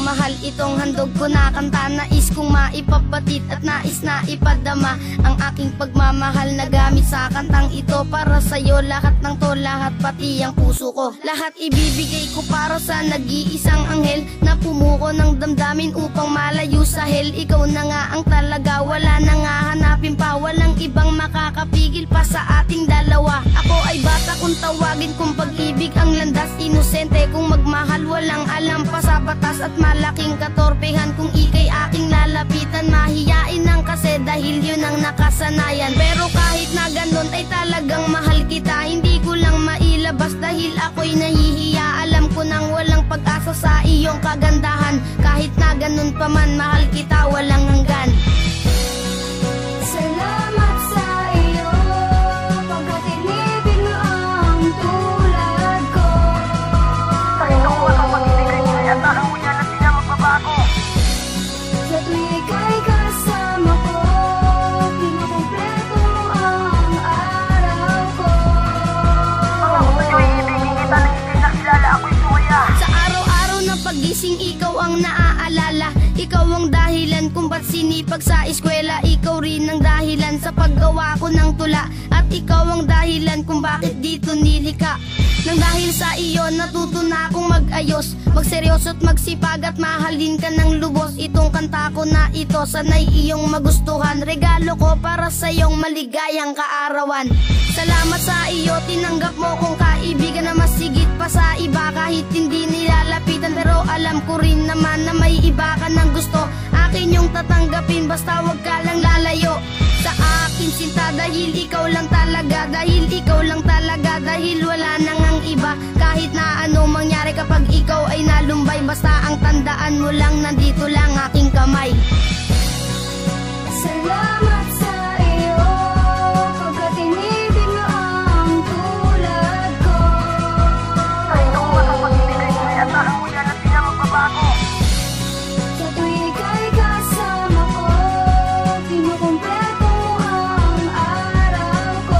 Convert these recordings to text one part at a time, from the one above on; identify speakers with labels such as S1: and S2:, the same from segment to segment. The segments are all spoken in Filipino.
S1: mahal itong handog ko na kanta. Nais kong maipapatid at nais na ipadama ang aking pagmamahal na gamit sa kantang ito. Para sa'yo lahat ng to, lahat pati ang puso ko. Lahat ibibigay ko para sa nag-iisang anghel na pumuko ng damdamin upang malayo sa hell. Ikaw na nga ang talaga, wala na nga hanapin pa. Walang ibang makakapigil pa sa ating dalawa. Ako ay bata kung tawagin kung pag-ibig ang landas. Inosente kung magmahal, walang alam pa sa batas. At malaking katorpehan kung ikay aking lalapitan. Mahiyain lang kasi dahil yun ang nakasanayan. Pero kahit na ganun ay talagang mahal kita. Hindi ko lang mailabas dahil ako'y nahihiya. Alam ko nang walang pag-asa sa iyong kagandahan. Kahit na ganun pa man, mahal kita walang hanggan.
S2: Salamat sa iyo, pagkat inibig mo ang tulad ko.
S3: Pakita ko ang pag-ibigay niya at alam mo yan at di na magbabago.
S2: Sa tuwing ika'y kasama ko, kinukumpleto mo ang araw ko.
S3: Pangako sa'yo, iibigin kita na hindi nakilala ako'y suwaya.
S1: Sa araw-araw na pagising, ikaw ang naaalala. Ikaw ang dahilan kung ba't sinipag sa eskwela. Ikaw rin ang dahilan sa paggawa ko ng tula. At ikaw ang dahilan kung bakit dito nilika. Nang dahil sa iyo, natuto na akong mag-ayos, magseryoso at magsipag at mahalin ka ng lubos. Itong kanta ko na ito, sanay iyong magustuhan. Regalo ko para sa iyong maligayang kaarawan. Salamat sa iyo, tinanggap mo kong kaibigan na masigit pa sa iba. Kahit hindi nilalapitan, pero alam ko rin naman na may iba ka ng gusto. Akin yung tatanggapin, basta wag ka lang lalayo sa akin sinta. Dahil ikaw lang talaga, dahil ikaw lang talaga, dahil wala nang ang iba. Kahit na ano mangyari kapag ikaw ay nalumbay, basta ang tandaan mo lang, nandito lang aking kamay.
S2: Salamat sa iyo, pagkat inibig mo ang tulad ko.
S3: Pakita ko ang pag-ibigay niya at alam mo yan at di na magbabago.
S2: Sa tuwing ika'y kasama ko, kinukumpleto mo ang araw ko.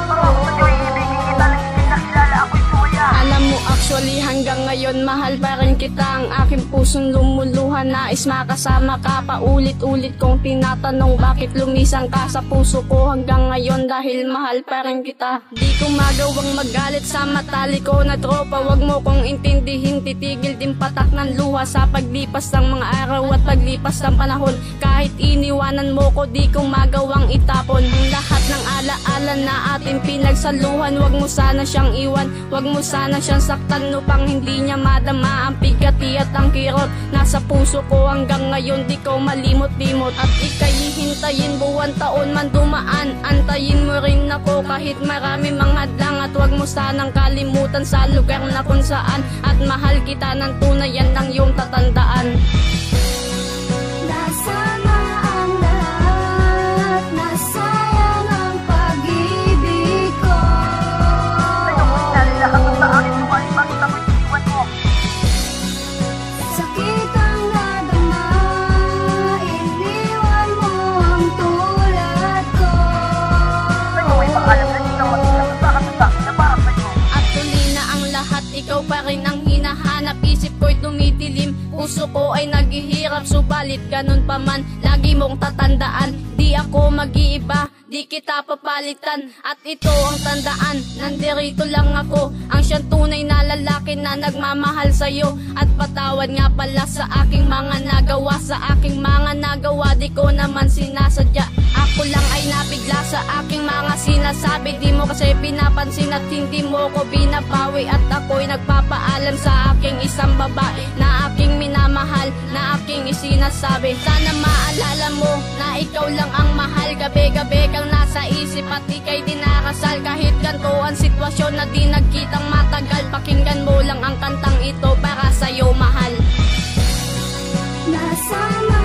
S3: Pangako sa'yo, iibigin kita na hindi nakilala ako'y suwaya.
S4: Alam mo actually hanggang ngayon mahal pa rin kita. Ang aking pusong lumuluhan, nais makasama ka. Paulit-ulit kong tinatanong bakit lumisang ka sa puso ko hanggang ngayon dahil mahal pa rin kita. Di ko magawang magalit sa matali ko na tropa. Wag mo kong intindihin, titigil din patak ng luha sa paglipas ng mga araw at paglipas ng panahon. Kahit iniwanan mo ko, di ko magawang itapon ang lahat ng alaala na ating pinagsaluhan. Wag mo sana siyang iwan, wag mo sana siyang saktan upang hindi niya madama ang pigati at ang kirot. Nasa puso ko hanggang ngayon, di ko malimot-limot. At ika'y hintayin buwan taon man dumaan, antayin mo rin ako kahit marami mga hadlang. At wag mo sanang kalimutan sa lugar na kung saan at mahal kita ng tunay, yan ang iyong tatandaan.
S2: Nasama ang lahat, nasayang ang pag-ibig ko.
S3: Sa'yo ko inalin lahat ng sa akin suway, bakit ako'y iniwan mo?
S2: Sakit ang nadama, iniwan mo ang tulad ko.
S3: Sa'yo ay paalam na hindi ka mag-ilang sa akin na para sa'yo.
S4: At tuloy na ang lahat, ikaw pa rin ang hinahanap. Isip ko'y tumidilim, puso ko ay naghihirap. Subalit ganun pa man, lagi mong tatandaan, di ako mag-iiba, di kita papalitan. At ito ang tandaan, nandirito lang ako, ang siyang tunay na lalaki na nagmamahal sa'yo. At patawad nga pala sa aking mga nagawa, sa aking mga nagawa, di ko naman sinasadya. Ako lang ay nabigla sa aking mga sinasabi, di mo kasi pinapansin at hindi mo ko binabawi. At ako'y nagpapaalam sa aking isang babae na aking minamahal, na aking isinasabi. Sana maalala mo na ikaw lang ang mahal. Gabi-gabi kang nasa isip at ika'y dinarasal. Kahit ganito ang sitwasyon na di nagkitang matagal, pakinggan mo lang ang kantang ito para sa'yo mahal.
S2: Nasama